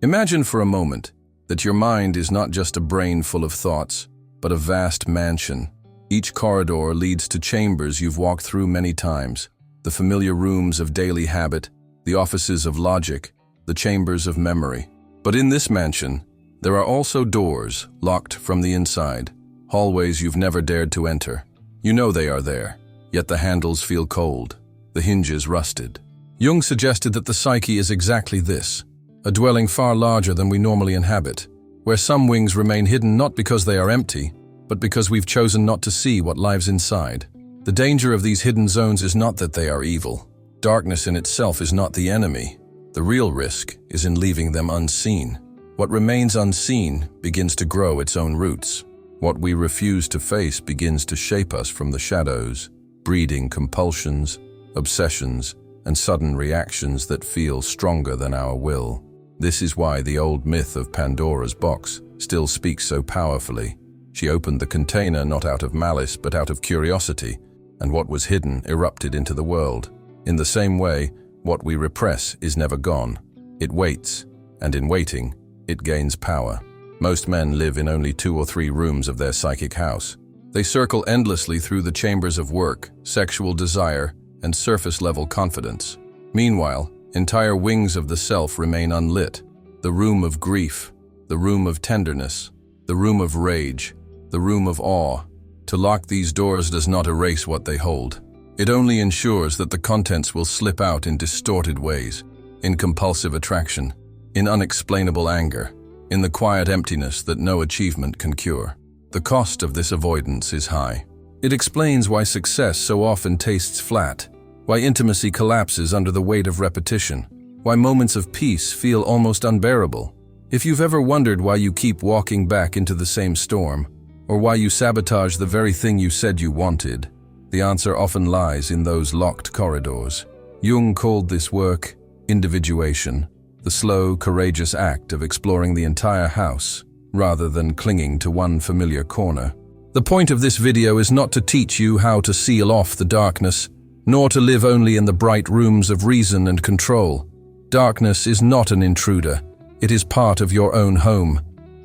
Imagine for a moment that your mind is not just a brain full of thoughts, but a vast mansion. Each corridor leads to chambers you've walked through many times, the familiar rooms of daily habit, the offices of logic, the chambers of memory. But in this mansion, there are also doors locked from the inside, hallways you've never dared to enter. You know they are there, yet the handles feel cold, the hinges rusted. Jung suggested that the psyche is exactly this, a dwelling far larger than we normally inhabit, where some wings remain hidden not because they are empty, but because we've chosen not to see what lies inside. The danger of these hidden zones is not that they are evil. Darkness in itself is not the enemy. The real risk is in leaving them unseen. What remains unseen begins to grow its own roots. What we refuse to face begins to shape us from the shadows, breeding compulsions, obsessions, and sudden reactions that feel stronger than our will. This is why the old myth of Pandora's box still speaks so powerfully. She opened the container not out of malice but out of curiosity, and what was hidden erupted into the world. In the same way, what we repress is never gone. It waits, and in waiting, it gains power. Most men live in only 2 or 3 rooms of their psychic house. They circle endlessly through the chambers of work, sexual desire, and surface-level confidence. Meanwhile, entire wings of the self remain unlit. The room of grief, the room of tenderness, the room of rage, the room of awe. To lock these doors does not erase what they hold. It only ensures that the contents will slip out in distorted ways, in compulsive attraction, in unexplainable anger, in the quiet emptiness that no achievement can cure. The cost of this avoidance is high. It explains why success so often tastes flat, why intimacy collapses under the weight of repetition, why moments of peace feel almost unbearable. If you've ever wondered why you keep walking back into the same storm, or why you sabotage the very thing you said you wanted, the answer often lies in those locked corridors. Jung called this work individuation, the slow, courageous act of exploring the entire house, rather than clinging to one familiar corner. The point of this video is not to teach you how to seal off the darkness, nor to live only in the bright rooms of reason and control. Darkness is not an intruder. It is part of your own home.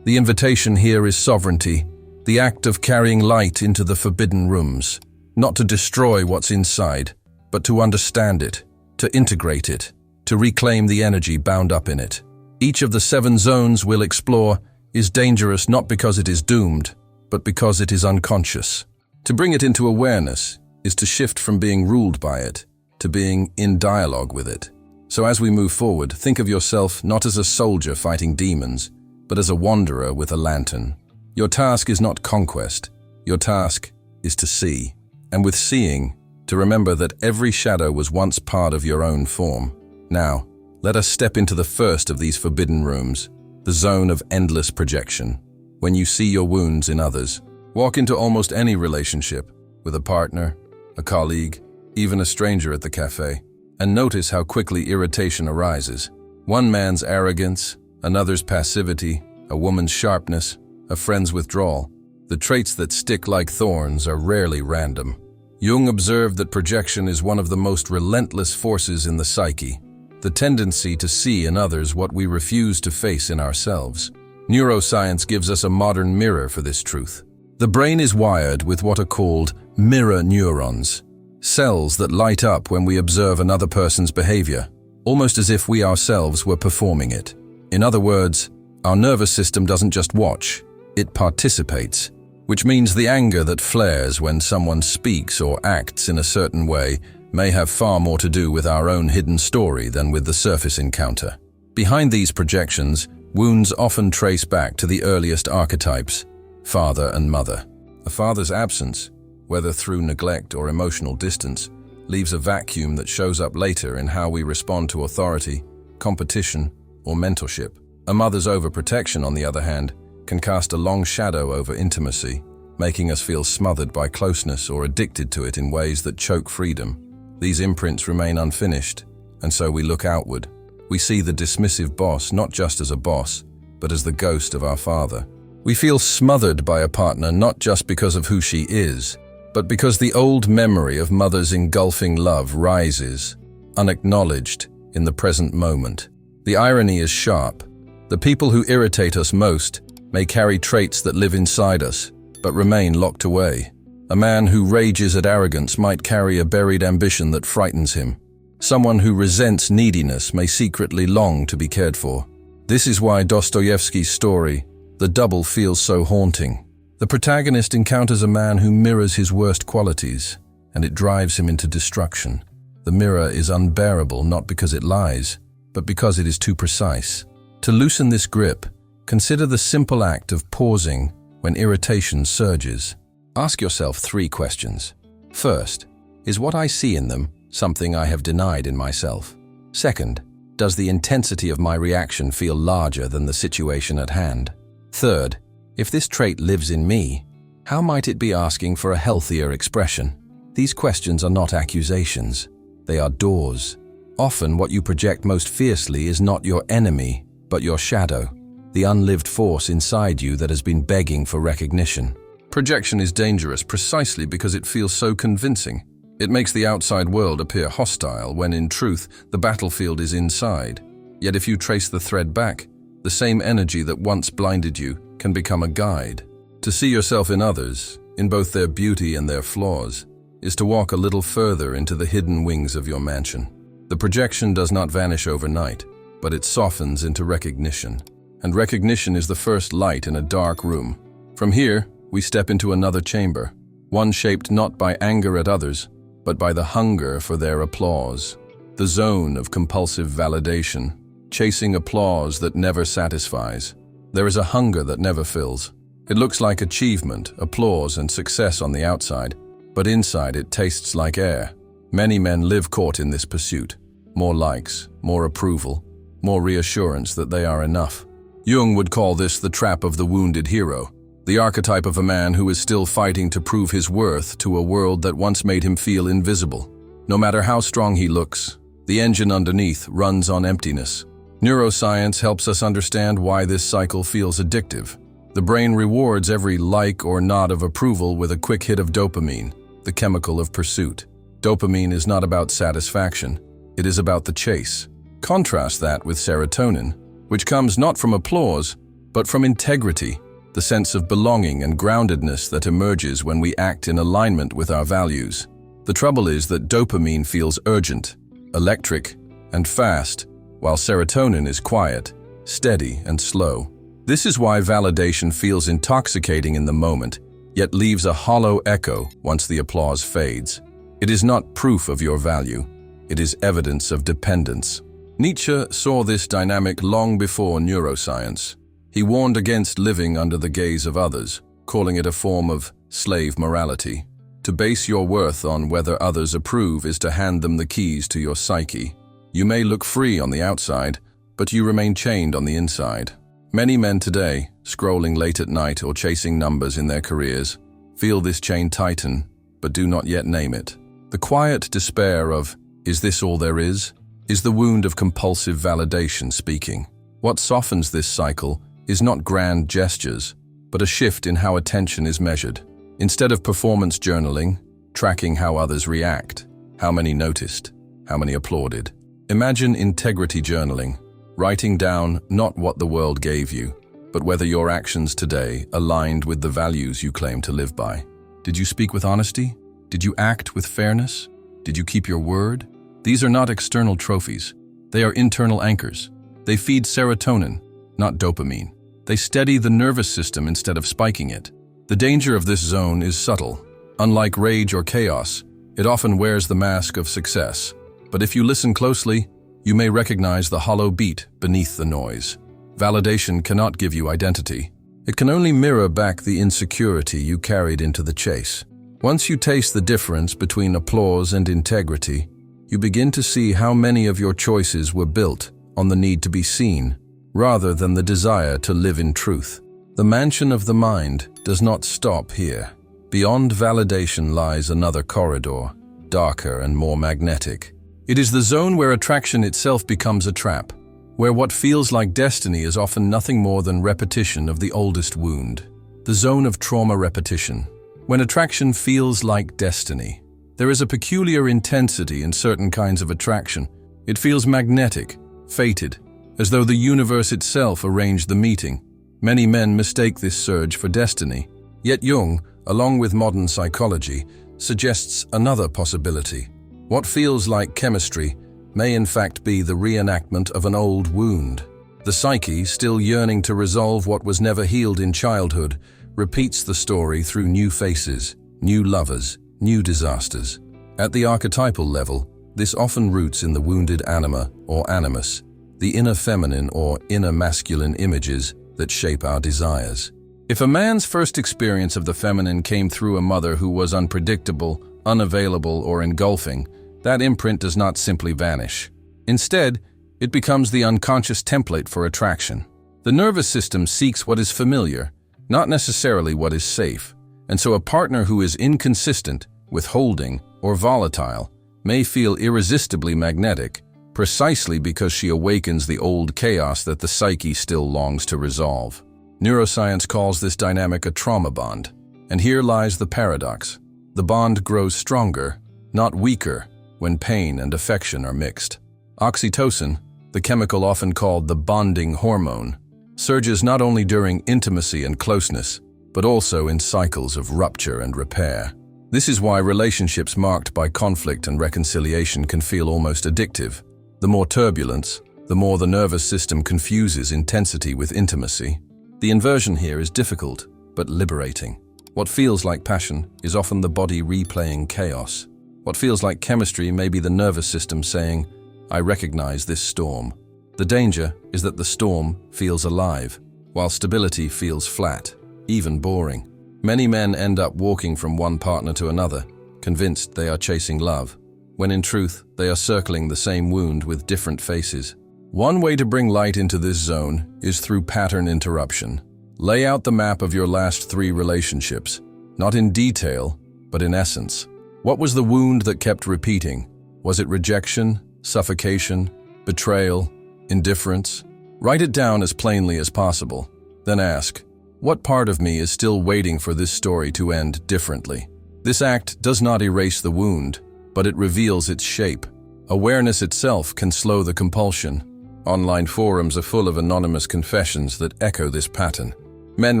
The invitation here is sovereignty, the act of carrying light into the forbidden rooms, not to destroy what's inside, but to understand it, to integrate it, to reclaim the energy bound up in it. Each of the 7 zones we'll explore is dangerous not because it is doomed, but because it is unconscious. To bring it into awareness is to shift from being ruled by it to being in dialogue with it. So as we move forward, think of yourself not as a soldier fighting demons, but as a wanderer with a lantern. Your task is not conquest. Your task is to see. And with seeing, to remember that every shadow was once part of your own form. Now, let us step into the first of these forbidden rooms, the zone of endless projection. When you see your wounds in others, walk into almost any relationship, with a partner, a colleague, even a stranger at the cafe, and notice how quickly irritation arises. One man's arrogance, another's passivity, a woman's sharpness, a friend's withdrawal. The traits that stick like thorns are rarely random. Jung observed that projection is one of the most relentless forces in the psyche, the tendency to see in others what we refuse to face in ourselves. Neuroscience gives us a modern mirror for this truth. The brain is wired with what are called mirror neurons, cells that light up when we observe another person's behavior, almost as if we ourselves were performing it. In other words, our nervous system doesn't just watch, it participates, which means the anger that flares when someone speaks or acts in a certain way may have far more to do with our own hidden story than with the surface encounter. Behind these projections, wounds often trace back to the earliest archetypes, father and mother. A father's absence, whether through neglect or emotional distance, leaves a vacuum that shows up later in how we respond to authority, competition, or mentorship. A mother's overprotection, on the other hand, can cast a long shadow over intimacy, making us feel smothered by closeness or addicted to it in ways that choke freedom. These imprints remain unfinished, and so we look outward. We see the dismissive boss not just as a boss, but as the ghost of our father. We feel smothered by a partner not just because of who she is, but because the old memory of mother's engulfing love rises, unacknowledged, in the present moment. The irony is sharp. The people who irritate us most may carry traits that live inside us, but remain locked away. A man who rages at arrogance might carry a buried ambition that frightens him. Someone who resents neediness may secretly long to be cared for. This is why Dostoevsky's story, The Double, feels so haunting. The protagonist encounters a man who mirrors his worst qualities, and it drives him into destruction. The mirror is unbearable not because it lies, but because it is too precise. To loosen this grip, consider the simple act of pausing when irritation surges. Ask yourself 3 questions. First, is what I see in them something I have denied in myself? Second, does the intensity of my reaction feel larger than the situation at hand? Third, if this trait lives in me, how might it be asking for a healthier expression? These questions are not accusations. They are doors. Often what you project most fiercely is not your enemy, but your shadow, the unlived force inside you that has been begging for recognition. Projection is dangerous precisely because it feels so convincing. It makes the outside world appear hostile when in truth the battlefield is inside. Yet if you trace the thread back, the same energy that once blinded you can become a guide. To see yourself in others, in both their beauty and their flaws, is to walk a little further into the hidden wings of your mansion. The projection does not vanish overnight, but it softens into recognition. And recognition is the first light in a dark room. From here, we step into another chamber, one shaped not by anger at others, but by the hunger for their applause. The zone of compulsive validation, chasing applause that never satisfies. There is a hunger that never fills. It looks like achievement, applause, and success on the outside, but inside it tastes like air. Many men live caught in this pursuit. More likes, more approval, more reassurance that they are enough. Jung would call this the trap of the wounded hero, the archetype of a man who is still fighting to prove his worth to a world that once made him feel invisible. No matter how strong he looks, the engine underneath runs on emptiness. Neuroscience helps us understand why this cycle feels addictive. The brain rewards every like or nod of approval with a quick hit of dopamine, the chemical of pursuit. Dopamine is not about satisfaction, it is about the chase. Contrast that with serotonin, which comes not from applause, but from integrity, the sense of belonging and groundedness that emerges when we act in alignment with our values. The trouble is that dopamine feels urgent, electric, and fast, while serotonin is quiet, steady, and slow. This is why validation feels intoxicating in the moment, yet leaves a hollow echo once the applause fades. It is not proof of your value, it is evidence of dependence. Nietzsche saw this dynamic long before neuroscience. He warned against living under the gaze of others, calling it a form of slave morality. To base your worth on whether others approve is to hand them the keys to your psyche. You may look free on the outside, but you remain chained on the inside. Many men today, scrolling late at night or chasing numbers in their careers, feel this chain tighten, but do not yet name it. The quiet despair of, "Is this all there is?" is the wound of compulsive validation speaking. What softens this cycle is not grand gestures, but a shift in how attention is measured. Instead of performance journaling, tracking how others react, how many noticed, how many applauded. Imagine integrity journaling, writing down not what the world gave you, but whether your actions today aligned with the values you claim to live by. Did you speak with honesty? Did you act with fairness? Did you keep your word? These are not external trophies. They are internal anchors. They feed serotonin, not dopamine. They steady the nervous system instead of spiking it. The danger of this zone is subtle. Unlike rage or chaos, it often wears the mask of success. But if you listen closely, you may recognize the hollow beat beneath the noise. Validation cannot give you identity. It can only mirror back the insecurity you carried into the chase. Once you taste the difference between applause and integrity, you begin to see how many of your choices were built on the need to be seen, rather than the desire to live in truth. The mansion of the mind does not stop here. Beyond validation lies another corridor, darker and more magnetic. It is the zone where attraction itself becomes a trap, where what feels like destiny is often nothing more than repetition of the oldest wound. The zone of trauma repetition. When attraction feels like destiny, there is a peculiar intensity in certain kinds of attraction. It feels magnetic, fated, as though the universe itself arranged the meeting. Many men mistake this surge for destiny. Yet Jung, along with modern psychology, suggests another possibility. What feels like chemistry may in fact be the reenactment of an old wound. The psyche, still yearning to resolve what was never healed in childhood, repeats the story through new faces, new lovers, new disasters. At the archetypal level, this often roots in the wounded anima or animus, the inner feminine or inner masculine images that shape our desires. If a man's first experience of the feminine came through a mother who was unpredictable, unavailable, or engulfing, that imprint does not simply vanish. Instead, it becomes the unconscious template for attraction. The nervous system seeks what is familiar, not necessarily what is safe, and so a partner who is inconsistent, withholding, or volatile may feel irresistibly magnetic, precisely because she awakens the old chaos that the psyche still longs to resolve. Neuroscience calls this dynamic a trauma bond, and here lies the paradox. The bond grows stronger, not weaker, when pain and affection are mixed. Oxytocin, the chemical often called the bonding hormone, surges not only during intimacy and closeness, but also in cycles of rupture and repair. This is why relationships marked by conflict and reconciliation can feel almost addictive. The more turbulence, the more the nervous system confuses intensity with intimacy. The inversion here is difficult, but liberating. What feels like passion is often the body replaying chaos. What feels like chemistry may be the nervous system saying, "I recognize this storm." The danger is that the storm feels alive, while stability feels flat, even boring. Many men end up walking from one partner to another, convinced they are chasing love, when in truth they are circling the same wound with different faces. One way to bring light into this zone is through pattern interruption. Lay out the map of your last 3 relationships, not in detail, but in essence. What was the wound that kept repeating? Was it rejection, suffocation, betrayal, indifference? Write it down as plainly as possible. Then ask, what part of me is still waiting for this story to end differently? This act does not erase the wound, but it reveals its shape. Awareness itself can slow the compulsion. Online forums are full of anonymous confessions that echo this pattern. Men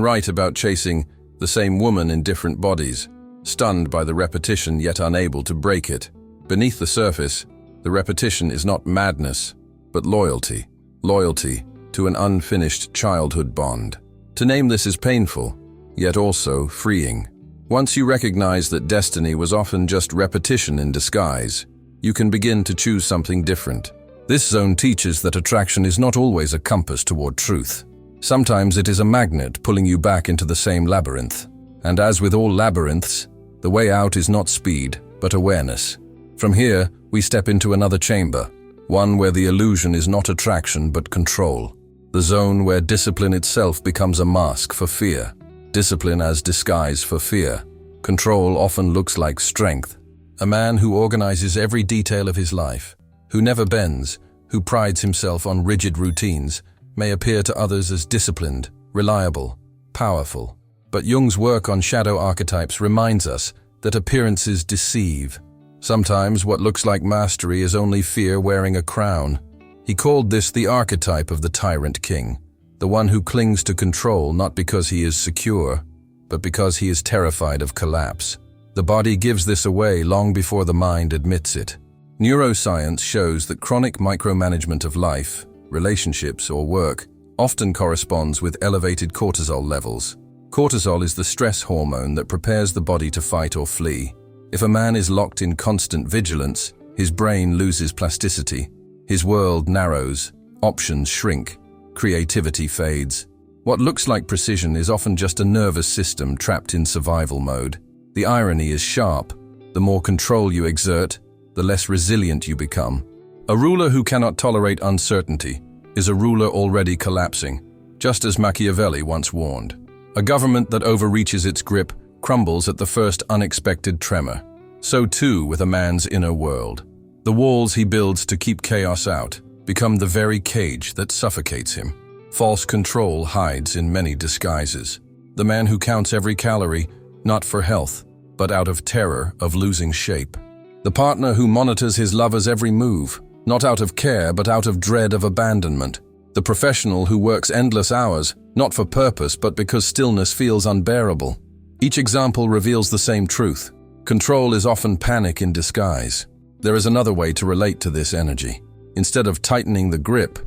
write about chasing the same woman in different bodies, stunned by the repetition yet unable to break it. Beneath the surface, the repetition is not madness, but loyalty. Loyalty to an unfinished childhood bond. To name this is painful, yet also freeing. Once you recognize that destiny was often just repetition in disguise, you can begin to choose something different. This zone teaches that attraction is not always a compass toward truth. Sometimes it is a magnet pulling you back into the same labyrinth. And as with all labyrinths, the way out is not speed, but awareness. From here, we step into another chamber, one where the illusion is not attraction but control. The zone where discipline itself becomes a mask for fear. Discipline as disguise for fear. Control often looks like strength. A man who organizes every detail of his life, who never bends, who prides himself on rigid routines, may appear to others as disciplined, reliable, powerful. But Jung's work on shadow archetypes reminds us that appearances deceive. Sometimes what looks like mastery is only fear wearing a crown. He called this the archetype of the tyrant king, the one who clings to control not because he is secure, but because he is terrified of collapse. The body gives this away long before the mind admits it. Neuroscience shows that chronic micromanagement of life, relationships, or work often corresponds with elevated cortisol levels. Cortisol is the stress hormone that prepares the body to fight or flee. If a man is locked in constant vigilance, his brain loses plasticity, his world narrows, options shrink, creativity fades. What looks like precision is often just a nervous system trapped in survival mode. The irony is sharp. The more control you exert, the less resilient you become. A ruler who cannot tolerate uncertainty is a ruler already collapsing, just as Machiavelli once warned. A government that overreaches its grip crumbles at the first unexpected tremor. So too with a man's inner world. The walls he builds to keep chaos out become the very cage that suffocates him. False control hides in many disguises. The man who counts every calorie, not for health, but out of terror of losing shape. The partner who monitors his lover's every move, not out of care but out of dread of abandonment. The professional who works endless hours, not for purpose but because stillness feels unbearable. Each example reveals the same truth. Control is often panic in disguise. There is another way to relate to this energy. Instead of tightening the grip,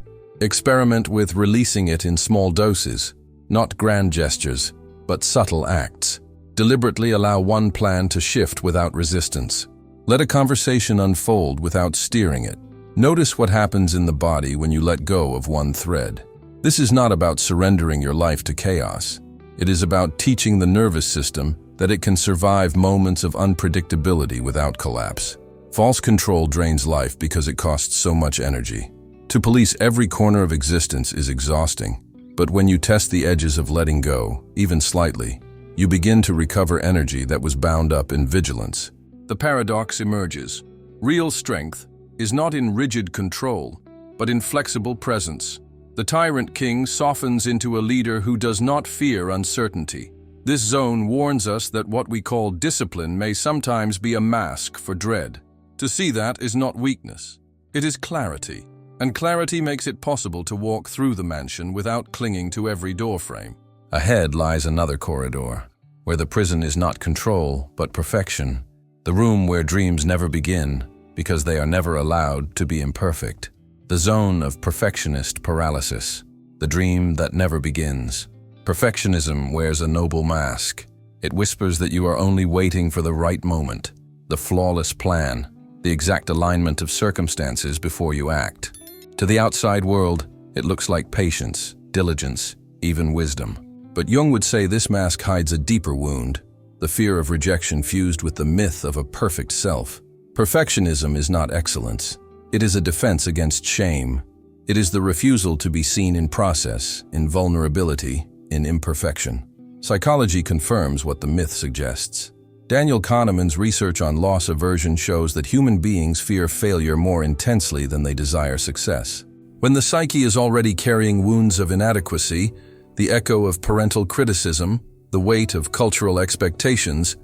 experiment with releasing it in small doses, not grand gestures, but subtle acts. Deliberately allow one plan to shift without resistance. Let a conversation unfold without steering it. Notice what happens in the body when you let go of one thread. This is not about surrendering your life to chaos. It is about teaching the nervous system that it can survive moments of unpredictability without collapse. False control drains life because it costs so much energy. To police every corner of existence is exhausting, but when you test the edges of letting go, even slightly, you begin to recover energy that was bound up in vigilance. The paradox emerges. Real strength is not in rigid control, but in flexible presence. The tyrant king softens into a leader who does not fear uncertainty. This zone warns us that what we call discipline may sometimes be a mask for dread. To see that is not weakness. It is clarity, and clarity makes it possible to walk through the mansion without clinging to every doorframe. Ahead lies another corridor, where the prison is not control, but perfection. The room where dreams never begin, because they are never allowed to be imperfect. The zone of perfectionist paralysis, the dream that never begins. Perfectionism wears a noble mask. It whispers that you are only waiting for the right moment, the flawless plan, the exact alignment of circumstances before you act. To the outside world, it looks like patience, diligence, even wisdom. But Jung would say this mask hides a deeper wound, the fear of rejection fused with the myth of a perfect self. Perfectionism is not excellence. It is a defense against shame. It is the refusal to be seen in process, in vulnerability, in imperfection. Psychology confirms what the myth suggests. Daniel Kahneman's research on loss aversion shows that human beings fear failure more intensely than they desire success. When the psyche is already carrying wounds of inadequacy, the echo of parental criticism, the weight of cultural expectations,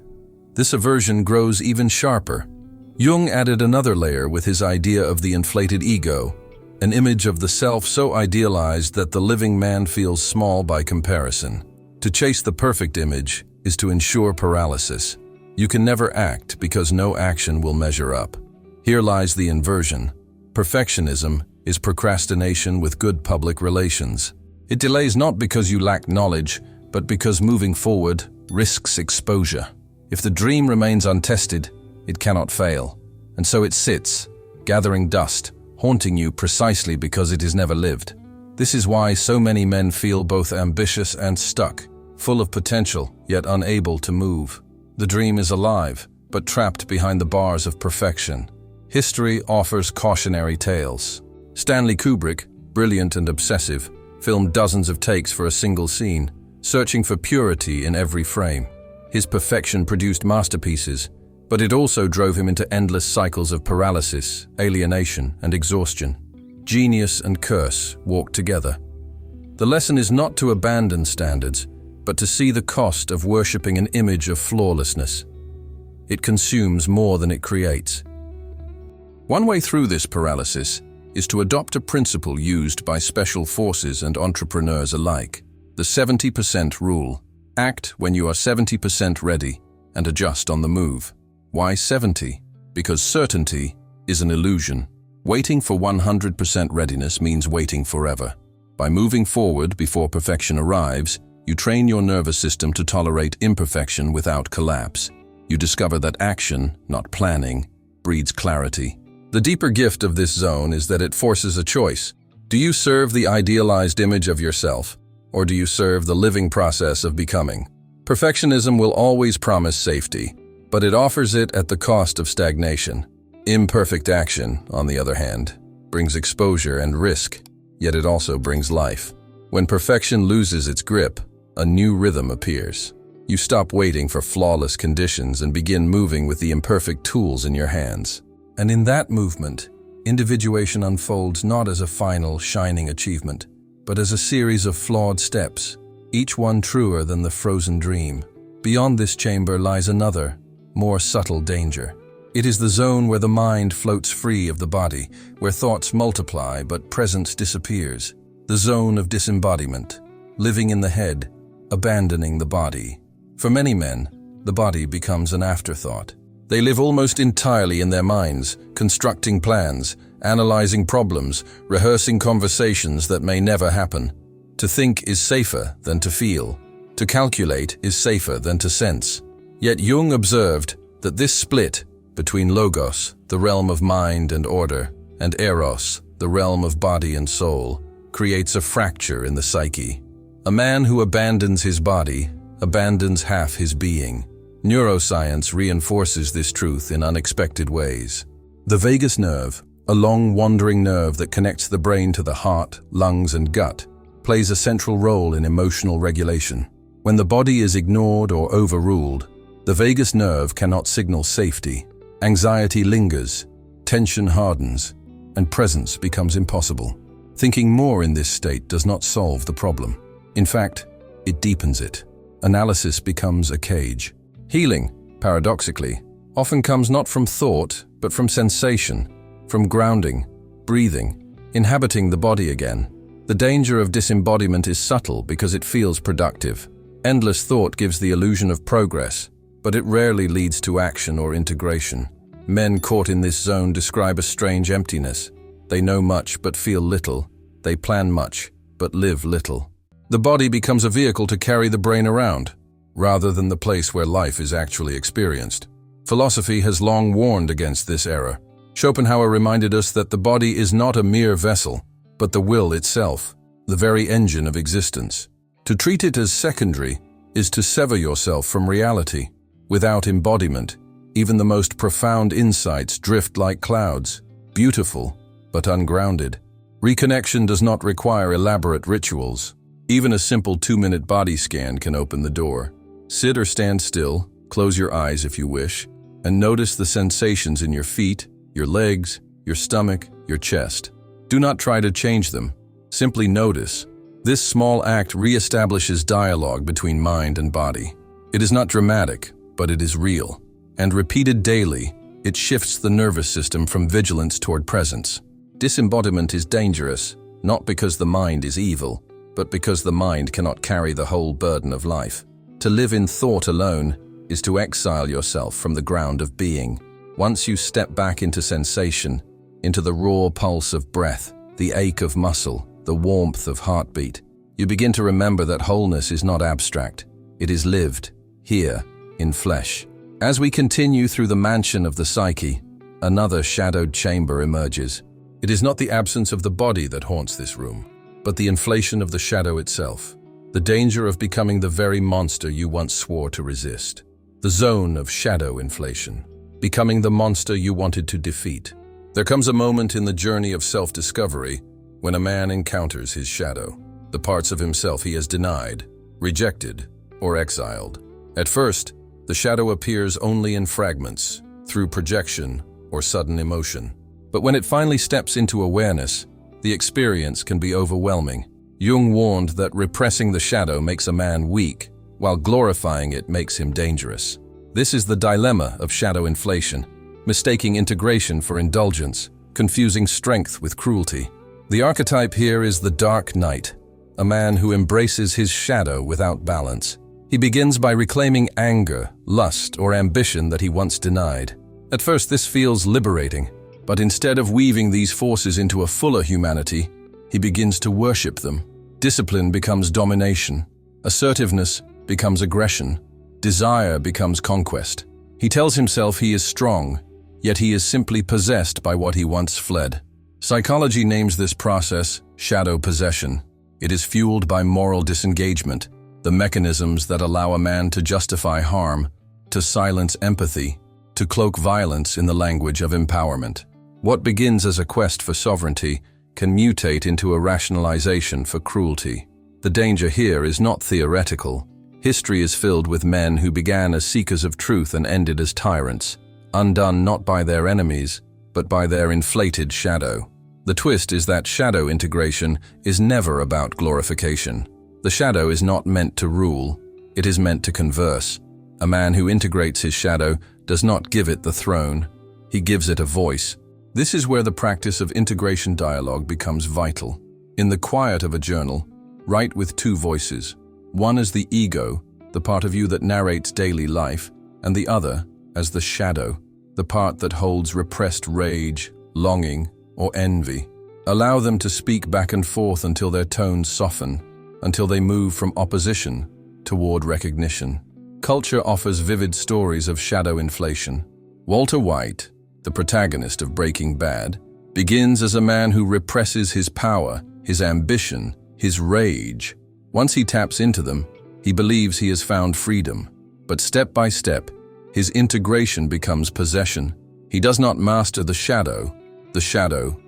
this aversion grows even sharper. Jung added another layer with his idea of the inflated ego, an image of the self so idealized that the living man feels small by comparison. To chase the perfect image is to ensure paralysis. You can never act because no action will measure up. Here lies the inversion. Perfectionism is procrastination with good public relations. It delays not because you lack knowledge, but because moving forward risks exposure. If the dream remains untested, it cannot fail, and so it sits, gathering dust, haunting you precisely because it is never lived. This is why so many men feel both ambitious and stuck, full of potential, yet unable to move. The dream is alive, but trapped behind the bars of perfection. History offers cautionary tales. Stanley Kubrick, brilliant and obsessive, filmed dozens of takes for a single scene, searching for purity in every frame. His perfection produced masterpieces, but it also drove him into endless cycles of paralysis, alienation, and exhaustion. Genius and curse walk together. The lesson is not to abandon standards, but to see the cost of worshipping an image of flawlessness. It consumes more than it creates. One way through this paralysis is to adopt a principle used by special forces and entrepreneurs alike, the 70% rule. Act when you are 70% ready and adjust on the move. Why 70? Because certainty is an illusion. Waiting for 100% readiness means waiting forever. By moving forward before perfection arrives, you train your nervous system to tolerate imperfection without collapse. You discover that action, not planning, breeds clarity. The deeper gift of this zone is that it forces a choice. Do you serve the idealized image of yourself, or do you serve the living process of becoming? Perfectionism will always promise safety, but it offers it at the cost of stagnation. Imperfect action, on the other hand, brings exposure and risk, yet it also brings life. When perfection loses its grip, a new rhythm appears. You stop waiting for flawless conditions and begin moving with the imperfect tools in your hands. And in that movement, individuation unfolds not as a final, shining achievement, but as a series of flawed steps, each one truer than the frozen dream. Beyond this chamber lies another, more subtle danger. It is the zone where the mind floats free of the body, where thoughts multiply but presence disappears. the zone of disembodiment, living in the head, abandoning the body. For many men, the body becomes an afterthought. They live almost entirely in their minds, constructing plans, analyzing problems, rehearsing conversations that may never happen. To think is safer than to feel. To calculate is safer than to sense. Yet Jung observed that this split between logos, the realm of mind and order, and eros, the realm of body and soul, creates a fracture in the psyche. A man who abandons his body abandons half his being. Neuroscience reinforces this truth in unexpected ways. The vagus nerve, a long wandering nerve that connects the brain to the heart, lungs, and gut, plays a central role in emotional regulation. When the body is ignored or overruled, the vagus nerve cannot signal safety. Anxiety lingers, tension hardens, and presence becomes impossible. Thinking more in this state does not solve the problem. In fact, it deepens it. Analysis becomes a cage. Healing, paradoxically, often comes not from thought, but from sensation, from grounding, breathing, inhabiting the body again. The danger of disembodiment is subtle because it feels productive. Endless thought gives the illusion of progress, but it rarely leads to action or integration. Men caught in this zone describe a strange emptiness. They know much but feel little. They plan much but live little. The body becomes a vehicle to carry the brain around, rather than the place where life is actually experienced. Philosophy has long warned against this error. Schopenhauer reminded us that the body is not a mere vessel, but the will itself, the very engine of existence. To treat it as secondary is to sever yourself from reality. Without embodiment, even the most profound insights drift like clouds, beautiful but ungrounded. Reconnection does not require elaborate rituals. Even a simple 2-minute body scan can open the door. Sit or stand still, close your eyes if you wish, and notice the sensations in your feet, your legs, your stomach, your chest. Do not try to change them. Simply notice. This small act reestablishes dialogue between mind and body. It is not dramatic, but it is real. And repeated daily, it shifts the nervous system from vigilance toward presence. Disembodiment is dangerous, not because the mind is evil, but because the mind cannot carry the whole burden of life. To live in thought alone is to exile yourself from the ground of being. Once you step back into sensation, into the raw pulse of breath, the ache of muscle, the warmth of heartbeat, you begin to remember that wholeness is not abstract. It is lived, here, in flesh. As we continue through the mansion of the psyche, another shadowed chamber emerges. It is not the absence of the body that haunts this room, but the inflation of the shadow itself, the danger of becoming the very monster you once swore to resist. The zone of shadow inflation, becoming the monster you wanted to defeat. There comes a moment in the journey of self-discovery when a man encounters his shadow, the parts of himself he has denied, rejected, or exiled. At first, the shadow appears only in fragments, through projection or sudden emotion. But when it finally steps into awareness, the experience can be overwhelming. Jung warned that repressing the shadow makes a man weak, while glorifying it makes him dangerous. This is the dilemma of shadow inflation, mistaking integration for indulgence, confusing strength with cruelty. The archetype here is the dark knight, a man who embraces his shadow without balance. He begins by reclaiming anger, lust, or ambition that he once denied. At first, this feels liberating, but instead of weaving these forces into a fuller humanity, he begins to worship them. Discipline becomes domination. Assertiveness becomes aggression. Desire becomes conquest. He tells himself he is strong, yet he is simply possessed by what he once fled. Psychology names this process shadow possession. It is fueled by moral disengagement, the mechanisms that allow a man to justify harm, to silence empathy, to cloak violence in the language of empowerment. What begins as a quest for sovereignty can mutate into a rationalization for cruelty. The danger here is not theoretical. History is filled with men who began as seekers of truth and ended as tyrants, undone not by their enemies, but by their inflated shadow. The twist is that shadow integration is never about glorification. The shadow is not meant to rule, it is meant to converse. A man who integrates his shadow does not give it the throne, he gives it a voice. This is where the practice of integration dialogue becomes vital. In the quiet of a journal, write with two voices. One as the ego, the part of you that narrates daily life, and the other as the shadow, the part that holds repressed rage, longing, or envy. Allow them to speak back and forth until their tones soften, until they move from opposition toward recognition. Culture offers vivid stories of shadow inflation. Walter White, the protagonist of Breaking Bad, begins as a man who represses his power, his ambition, his rage. Once he taps into them, he believes he has found freedom. But step by step, his integration becomes possession. He does not master the shadow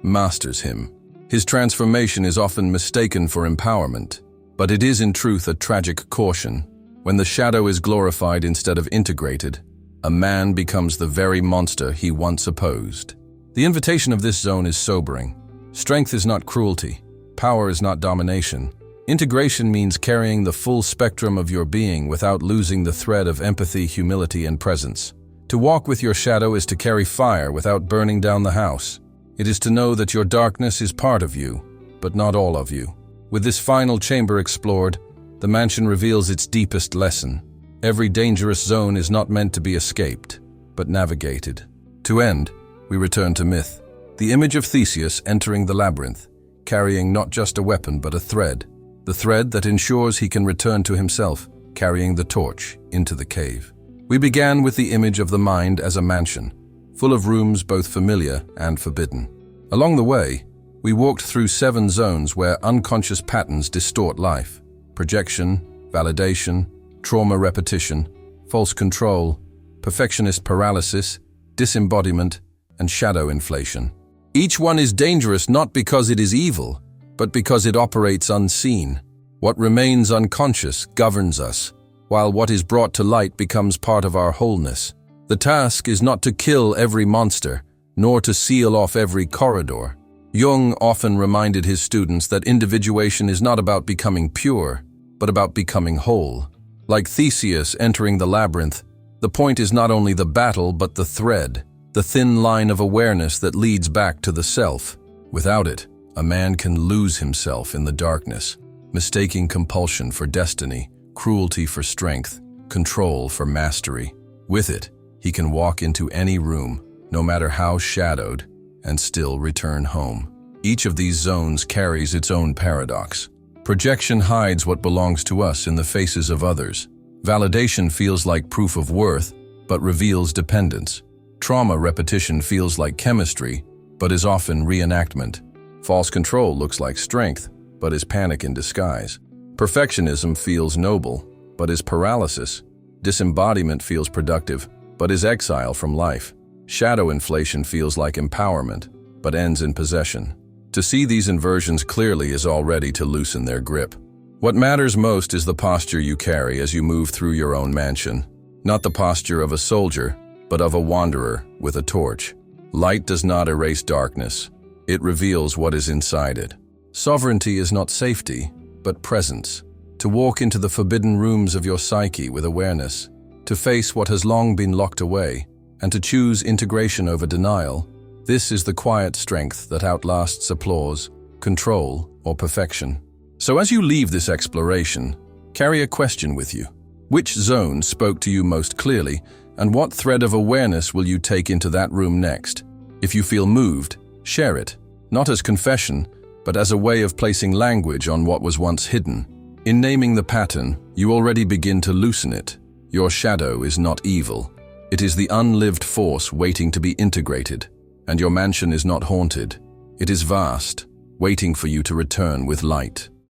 masters him. His transformation is often mistaken for empowerment, but it is in truth a tragic caution. When the shadow is glorified instead of integrated, a man becomes the very monster he once opposed. The invitation of this zone is sobering. Strength is not cruelty. Power is not domination. Integration means carrying the full spectrum of your being without losing the thread of empathy, humility, and presence. To walk with your shadow is to carry fire without burning down the house. It is to know that your darkness is part of you, but not all of you. With this final chamber explored, the mansion reveals its deepest lesson. Every dangerous zone is not meant to be escaped, but navigated. To end, we return to myth. The image of Theseus entering the labyrinth, carrying not just a weapon but a thread. The thread that ensures he can return to himself, carrying the torch into the cave. We began with the image of the mind as a mansion, full of rooms both familiar and forbidden. Along the way, we walked through 7 zones where unconscious patterns distort life: projection, validation, trauma repetition, false control, perfectionist paralysis, disembodiment, and shadow inflation. Each one is dangerous not because it is evil, but because it operates unseen. What remains unconscious governs us, while what is brought to light becomes part of our wholeness. The task is not to kill every monster, nor to seal off every corridor. Jung often reminded his students that individuation is not about becoming pure, but about becoming whole. Like Theseus entering the labyrinth, the point is not only the battle but the thread, the thin line of awareness that leads back to the self. Without it, a man can lose himself in the darkness, mistaking compulsion for destiny, cruelty for strength, control for mastery. With it, he can walk into any room, no matter how shadowed, and still return home. Each of these zones carries its own paradox. Projection hides what belongs to us in the faces of others. Validation feels like proof of worth, but reveals dependence. Trauma repetition feels like chemistry, but is often reenactment. False control looks like strength, but is panic in disguise. Perfectionism feels noble, but is paralysis. Disembodiment feels productive, but is exile from life. Shadow inflation feels like empowerment, but ends in possession. To see these inversions clearly is already to loosen their grip. What matters most is the posture you carry as you move through your own mansion. Not the posture of a soldier, but of a wanderer with a torch. Light does not erase darkness. It reveals what is inside it. Sovereignty is not safety, but presence. To walk into the forbidden rooms of your psyche with awareness, to face what has long been locked away, and to choose integration over denial, this is the quiet strength that outlasts applause, control, or perfection. So as you leave this exploration, carry a question with you. Which zone spoke to you most clearly, and what thread of awareness will you take into that room next? If you feel moved, share it, not as confession, but as a way of placing language on what was once hidden. In naming the pattern, you already begin to loosen it. Your shadow is not evil. It is the unlived force waiting to be integrated, and your mansion is not haunted. It is vast, waiting for you to return with light.